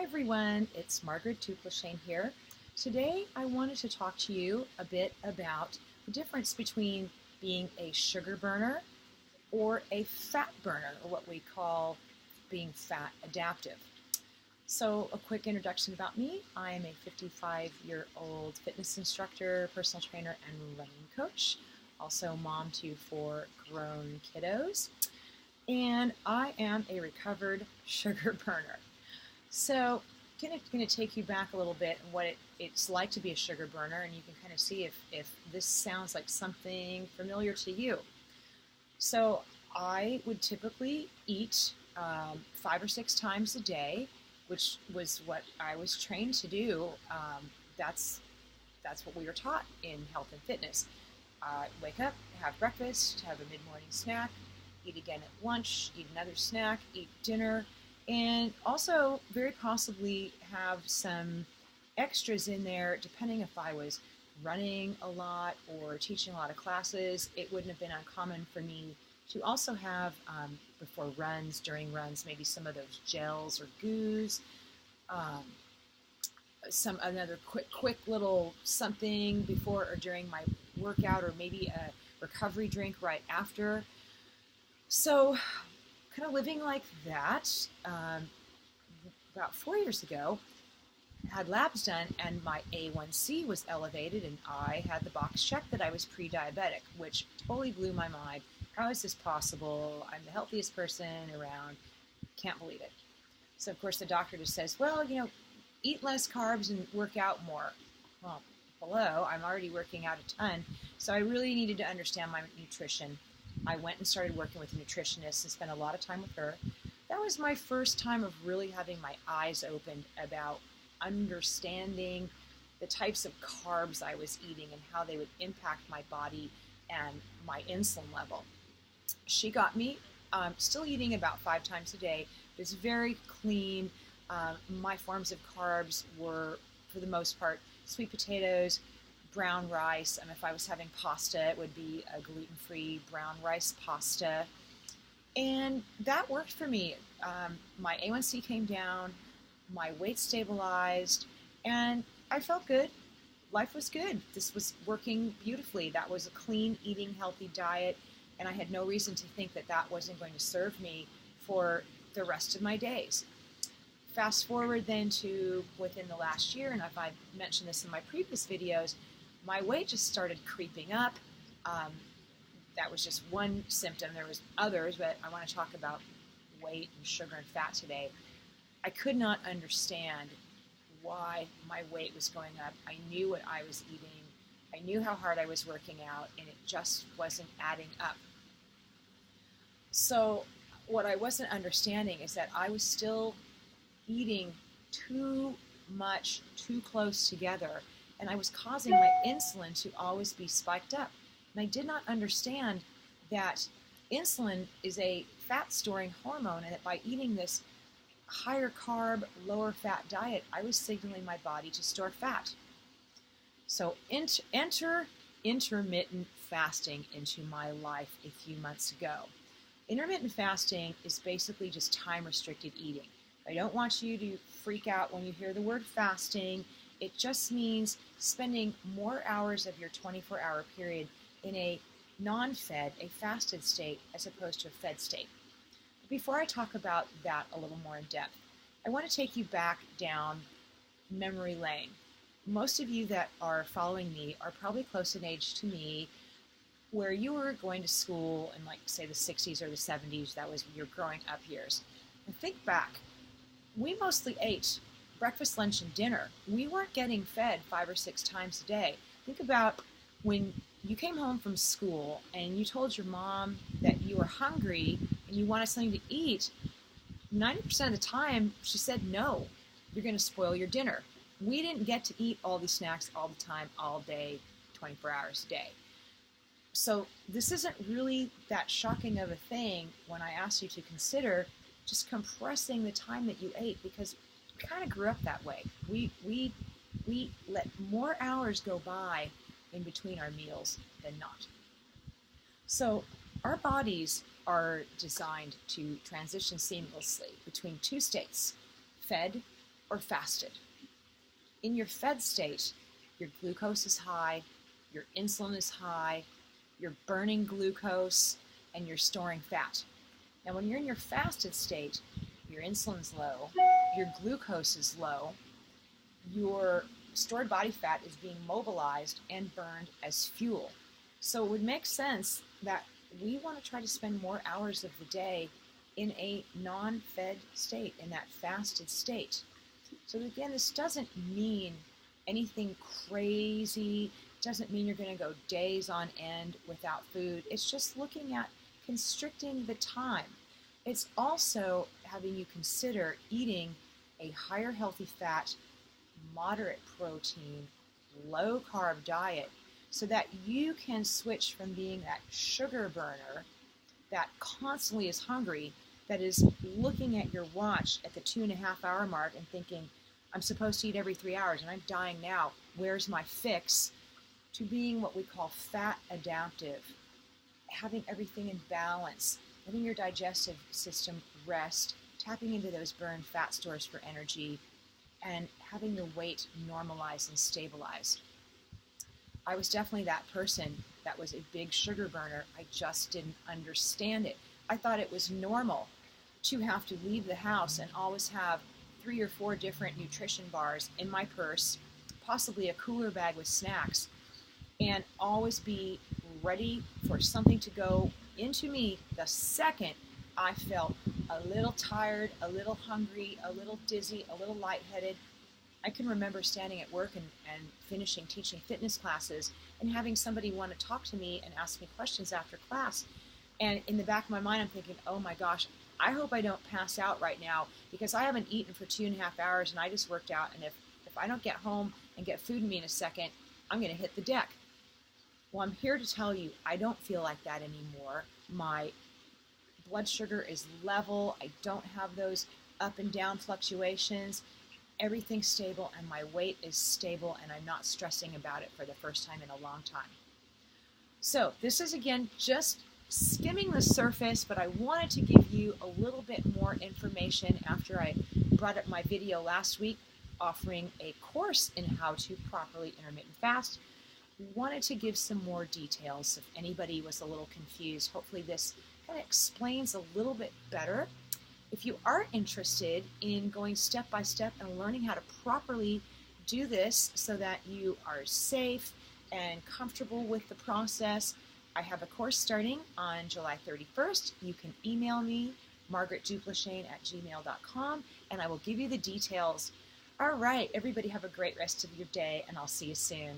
everyone, it's Margaret Duplashane here. Today I wanted to talk to you a bit about the difference between being a sugar burner or a fat burner, or what we call being fat adaptive. So a quick introduction about me. I am a 55-year-old fitness instructor, personal trainer, and running coach. Also mom to 4 grown kiddos. And I am a recovered sugar burner. So I'm going to take you back a little bit and what it's like to be a sugar burner, and you can kind of see if this sounds like something familiar to you. So I would typically eat 5 or 6 times a day, which was what I was trained to do. That's what we were taught in health and fitness. Wake up, have breakfast, have a mid-morning snack, eat again at lunch, eat another snack, eat dinner, and also very possibly have some extras in there depending if I was running a lot or teaching a lot of classes. It wouldn't have been uncommon for me to also have, before runs, during runs, maybe some of those gels or goos, another quick little something before or during my workout, or maybe a recovery drink right after. So kind of living like that. About 4 years ago, had labs done, and my A1C was elevated, and I had the box checked that I was pre-diabetic, which totally blew my mind. How is this possible? I'm the healthiest person around. Can't believe it. So of course the doctor just says, well, eat less carbs and work out more. Well, hello, I'm already working out a ton, so I really needed to understand my nutrition. I went and started working with a nutritionist and spent a lot of time with her. That was my first time of really having my eyes opened about understanding the types of carbs I was eating and how they would impact my body and my insulin level. She got me still eating about 5 times a day. It was very clean. My forms of carbs were, for the most part, sweet potatoes, brown rice, and if I was having pasta, it would be a gluten-free brown rice pasta. And that worked for me. My A1C came down, my weight stabilized, and I felt good. Life was good. This was working beautifully. That was a clean eating, healthy diet, and I had no reason to think that that wasn't going to serve me for the rest of my days. Fast forward then to within the last year, and if I mentioned this in my previous videos, my weight just started creeping up. That was just one symptom. There was others, but I want to talk about weight and sugar and fat today. I could not understand why my weight was going up. I knew what I was eating. I knew how hard I was working out, and it just wasn't adding up. So what I wasn't understanding is that I was still eating too much, too close together, and I was causing my insulin to always be spiked up. And I did not understand that insulin is a fat-storing hormone, and that by eating this higher carb, lower fat diet, I was signaling my body to store fat. So enter intermittent fasting into my life a few months ago. Intermittent fasting is basically just time-restricted eating. I don't want you to freak out when you hear the word fasting. It just means spending more hours of your 24-hour period in a non-fed, a fasted state, as opposed to a fed state. But before I talk about that a little more in depth, I want to take you back down memory lane. Most of you that are following me are probably close in age to me, where you were going to school in, like, say, the 60s or the 70s. That was your growing up years. And think back. We mostly ate breakfast, lunch, and dinner. We weren't getting fed 5 or 6 times a day. Think about when you came home from school and you told your mom that you were hungry and you wanted something to eat. 90% of the time, she said, no, you're going to spoil your dinner. We didn't get to eat all these snacks all the time, all day, 24 hours a day. So this isn't really that shocking of a thing when I ask you to consider just compressing the time that you ate, because we kind of grew up that way. We let more hours go by in between our meals than not. So our bodies are designed to transition seamlessly between 2 states, fed or fasted. In your fed state, your glucose is high, your insulin is high, you're burning glucose, and you're storing fat. Now, when you're in your fasted state, your insulin's low, your glucose is low, your stored body fat is being mobilized and burned as fuel. So it would make sense that we want to try to spend more hours of the day in a non-fed state, in that fasted state. So again, this doesn't mean anything crazy. It doesn't mean you're going to go days on end without food. It's just looking at constricting the time. It's also having you consider eating a higher healthy fat, moderate protein, low carb diet so that you can switch from being that sugar burner that constantly is hungry, that is looking at your watch at the 2.5 hour mark and thinking, I'm supposed to eat every 3 hours and I'm dying now, where's my fix? To being what we call fat adaptive, having everything in balance, letting your digestive system rest, tapping into those burned fat stores for energy, and having your weight normalize and stabilize. I was definitely that person that was a big sugar burner. I just didn't understand it. I thought it was normal to have to leave the house and always have 3 or 4 different nutrition bars in my purse, possibly a cooler bag with snacks, and always be ready for something to go into me the second I felt a little tired, a little hungry, a little dizzy, a little lightheaded. I can remember standing at work and finishing teaching fitness classes and having somebody want to talk to me and ask me questions after class. And in the back of my mind, I'm thinking, oh my gosh, I hope I don't pass out right now because I haven't eaten for 2.5 hours and I just worked out. And if I don't get home and get food in me in a second, I'm going to hit the deck. Well, I'm here to tell you, I don't feel like that anymore. My blood sugar is level. I don't have those up and down fluctuations. Everything's stable and my weight is stable and I'm not stressing about it for the first time in a long time. So this is, again, just skimming the surface, but I wanted to give you a little bit more information after I brought up my video last week offering a course in how to properly intermittent fast. Wanted to give some more details if anybody was a little confused. Hopefully this kind of explains a little bit better. If you are interested in going step by step and learning how to properly do this so that you are safe and comfortable with the process, I have a course starting on July 31st. You can email me, margaretduplashane@gmail.com, and I will give you the details. All right, everybody have a great rest of your day, and I'll see you soon.